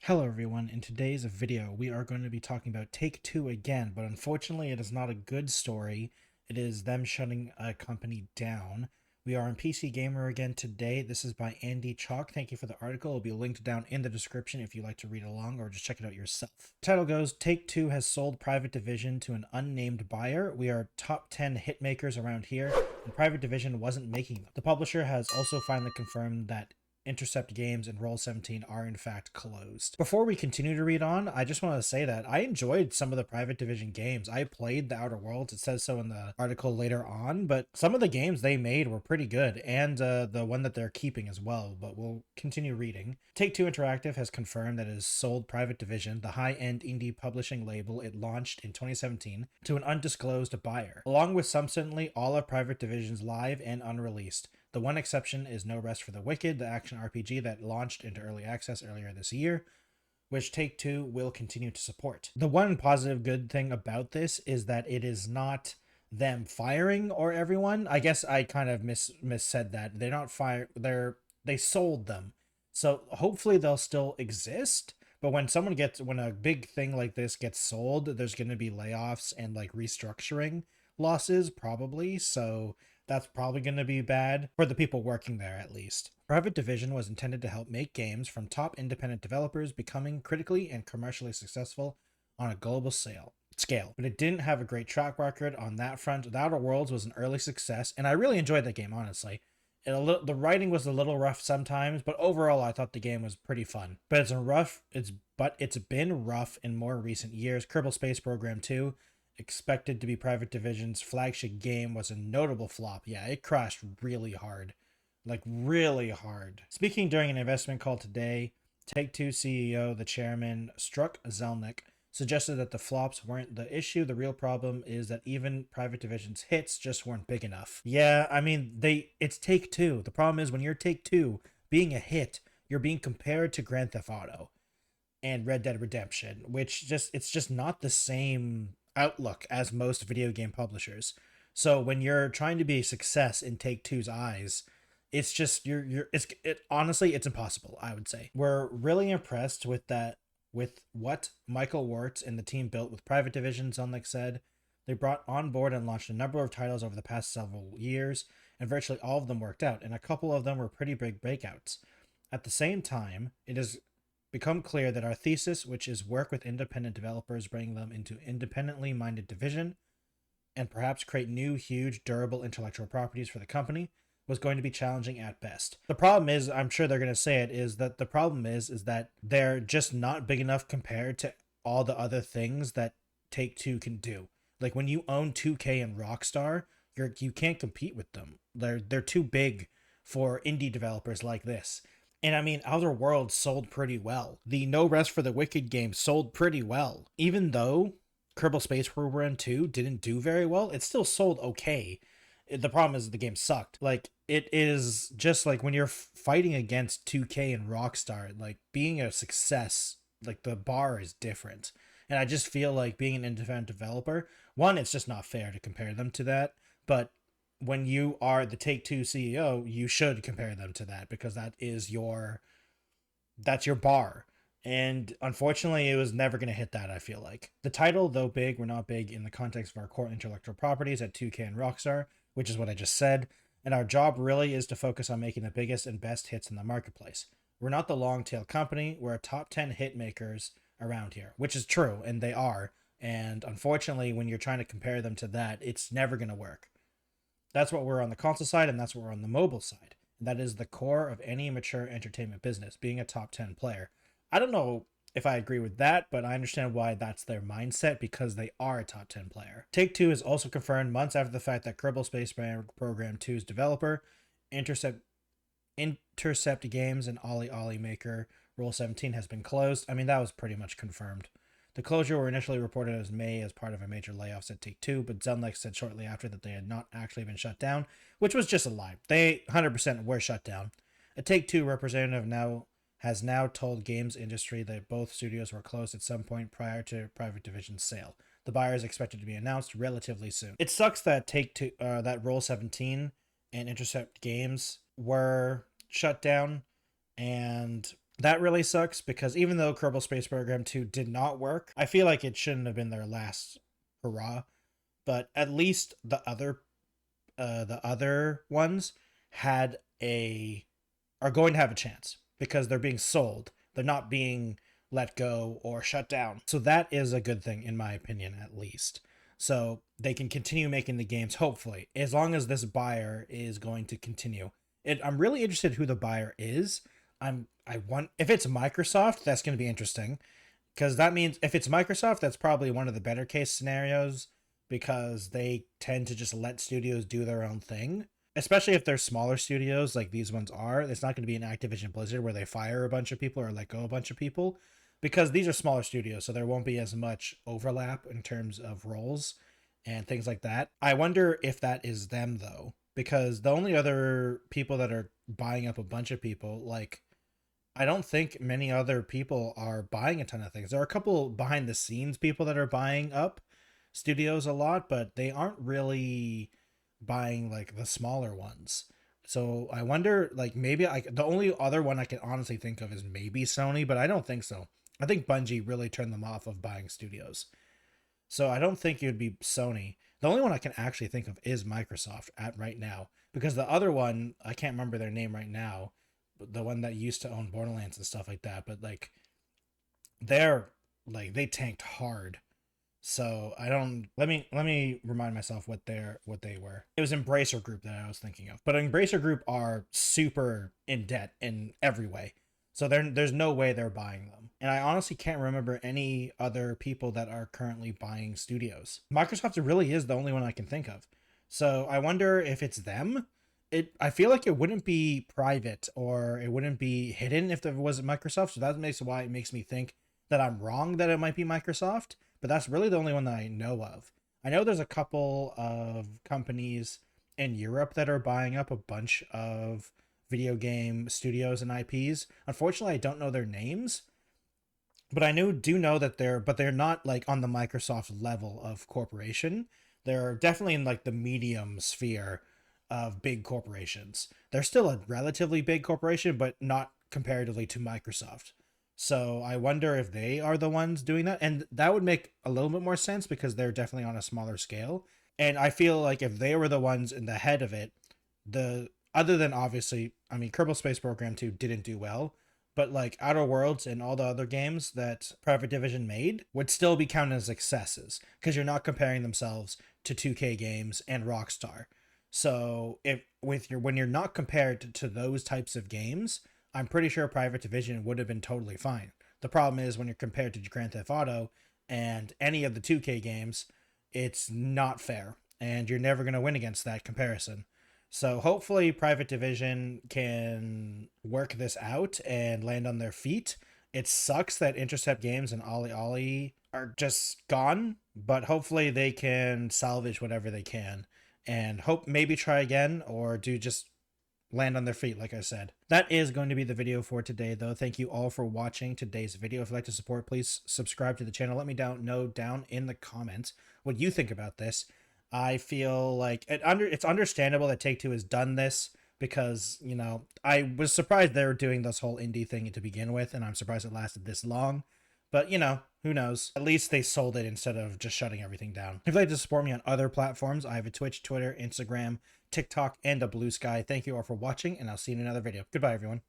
Hello everyone, in today's video we are going to be talking about Take-Two again, but unfortunately it is not a good story. It is them shutting a company down. We are on PC Gamer again today. This is by Andy Chalk. Thank you for the article. It will be linked down in the description if you'd like to read along or just check it out yourself. The title goes, Take-Two has sold Private Division to an unnamed buyer. We are top 10 hit makers around here, and Private Division wasn't making them. The publisher has also finally confirmed that interceptgames and Roll17 are in fact closed. Before we continue to read on, I just want to say that I enjoyed some of the Private Division games. I played the Outer Worlds, it says so in the article later on, but some of the games they made were pretty good, and the one that they're keeping as well, but we'll continue reading. Take-Two Interactive has confirmed that it has sold Private Division, the high-end indie publishing label it launched in 2017, to an undisclosed buyer, along with subsequently all of Private Division's live and unreleased. The one exception is No Rest for the Wicked, the action RPG that launched into early access earlier this year, which Take-Two will continue to support. The one positive good thing about this is that it is not them firing or everyone. I guess I kind of missaid that. They're not they sold them. So hopefully they'll still exist. But when a big thing like this gets sold, there's going to be layoffs and like restructuring losses probably. So that's probably going to be bad for the people working there, at least. Private Division was intended to help make games from top independent developers becoming critically and commercially successful on a global scale. But it didn't have a great track record on that front. The Outer Worlds was an early success, and I really enjoyed that game, honestly. The writing was a little rough sometimes, but overall I thought the game was pretty fun. But it's been rough in more recent years. Kerbalspaceprogram 2, expected to be Private Division's flagship game, was a notable flop. Yeah, it crashed really hard. Like, really hard. Speaking during an investment call today, Take-Two CEO, the chairman, Struck Zelnick, suggested that the flops weren't the issue. The real problem is that even Private Division's hits just weren't big enough. Yeah, I mean, it's Take-Two. The problem is when you're Take-Two, being a hit, you're being compared to Grand Theft Auto and Red Dead Redemption, which it's just not the same outlook as most video game publishers. So when you're trying to be a success in Take-Two's eyes, it's just honestly it's impossible, I would say. We're really impressed with what Michael Wirtz and the team built with Private Division, Zelnick said. They brought on board and launched a number of titles over the past several years, and virtually all of them worked out, and a couple of them were pretty big breakouts. At the same time, it has become clear that our thesis, which is work with independent developers, bring them into independently minded division, and perhaps create new, huge, durable intellectual properties for the company, was going to be challenging at best. The problem is, I'm sure they're going to say it, is that the problem is that they're just not big enough compared to all the other things that Take-Two can do. Like when you own 2K and Rockstar, you can't compete with them. They're too big for indie developers like this. And I mean, Outer Worlds sold pretty well. The No Rest for the Wicked game sold pretty well. Even though Kerbalspaceprogram 2 didn't do very well, it still sold okay. The problem is the game sucked. Like, it is just like when you're fighting against 2K and Rockstar, like being a success, like the bar is different. And I just feel like being an independent developer, one, it's just not fair to compare them to that. But when you are the Take-Two CEO, you should compare them to that because that's your bar. And unfortunately, it was never going to hit that, I feel like. The title, though big, were not big in the context of our core intellectual properties at 2K and Rockstar, which is what I just said. And our job really is to focus on making the biggest and best hits in the marketplace. We're not the long tail company. We're a top 10 hit makers around here, which is true, and they are. And unfortunately, when you're trying to compare them to that, it's never going to work. That's what we're on the console side, and that's what we're on the mobile side. And that is the core of any mature entertainment business, being a top 10 player. I don't know if I agree with that, but I understand why that's their mindset because they are a top 10 player. Take-Two is also confirmed months after the fact that Kerbalspaceprogram 2's developer, Intercept Games and Ollie maker Roll17 has been closed. I mean, that was pretty much confirmed. The closure were initially reported as May as part of a major layoffs at Take-Two, but Zelnick said shortly after that they had not actually been shut down, which was just a lie. They 100% were shut down. A Take-Two representative has now told games industry that both studios were closed at some point prior to Private Division's sale. The buyer is expected to be announced relatively soon. It sucks that that Roll17 and Intercept Games were shut down, and That really sucks because even though Kerbal Space Program 2 did not work, I feel like it shouldn't have been their last hurrah. But at least the other ones had a are going to have a chance because they're being sold. They're not being let go or shut down. So that is a good thing in my opinion, at least. So they can continue making the games, hopefully, as long as this buyer is going to continue. I'm really interested who the buyer is. I want if it's Microsoft, that's going to be interesting because that means if it's Microsoft, that's probably one of the better case scenarios because they tend to just let studios do their own thing, especially if they're smaller studios like these ones are. It's not going to be an Activision Blizzard where they fire a bunch of people or let go a bunch of people because these are smaller studios, so there won't be as much overlap in terms of roles and things like that. I wonder if that is them though, because the only other people that are buying up a bunch of people, like I don't think many other people are buying a ton of things. There are a couple behind the scenes people that are buying up studios a lot, but they aren't really buying like the smaller ones. So I wonder, like maybe the only other one I can honestly think of is maybe Sony, but I don't think so. I think Bungie really turned them off of buying studios. So I don't think it would be Sony. The only one I can actually think of is Microsoft at right now, because the other one I can't remember their name right now, but the one that used to own Borderlands and stuff like that. But like they're like they tanked hard. So I don't let me remind myself what they were. It was Embracer Group that I was thinking of. But Embracer Group are super in debt in every way. So there's no way they're buying them. And I honestly can't remember any other people that are currently buying studios. Microsoft really is the only one I can think of. So I wonder if it's them. I feel like it wouldn't be private or it wouldn't be hidden if it wasn't Microsoft. So that makes why it makes me think that I'm wrong that it might be Microsoft, but that's really the only one that I know of. I know there's a couple of companies in Europe that are buying up a bunch of video game studios and IPs. Unfortunately, I don't know their names, but do know that they're not like on the Microsoft level of corporation. They're definitely in like the medium sphere of big corporations. They're still a relatively big corporation, but not comparatively to Microsoft. So I wonder if they are the ones doing that. And that would make a little bit more sense because they're definitely on a smaller scale. And I feel like if they were the ones in the head of it, the other than obviously, I mean, Kerbal Space Program 2 didn't do well, but like Outer Worlds and all the other games that Private Division made would still be counted as successes because you're not comparing themselves to 2K games and Rockstar. So if when you're not compared to those types of games, I'm pretty sure Private Division would have been totally fine. The problem is when you're compared to Grand Theft Auto and any of the 2K games, it's not fair, and you're never going to win against that comparison. So hopefully Private Division can work this out and land on their feet. It sucks that Intercept Games and Ollie Ollie are just gone, but hopefully they can salvage whatever they can and hope maybe try again or do just land on their feet, like I said. That is going to be the video for today, though. Thank you all for watching today's video. If you'd like to support, please subscribe to the channel. Let me know down in the comments what you think about this. I feel like it's understandable that Take-Two has done this because, you know, I was surprised they were doing this whole indie thing to begin with, and I'm surprised it lasted this long. But, you know, who knows? At least they sold it instead of just shutting everything down. If you'd like to support me on other platforms, I have a Twitch, Twitter, Instagram, TikTok, and a Blue Sky. Thank you all for watching, and I'll see you in another video. Goodbye, everyone.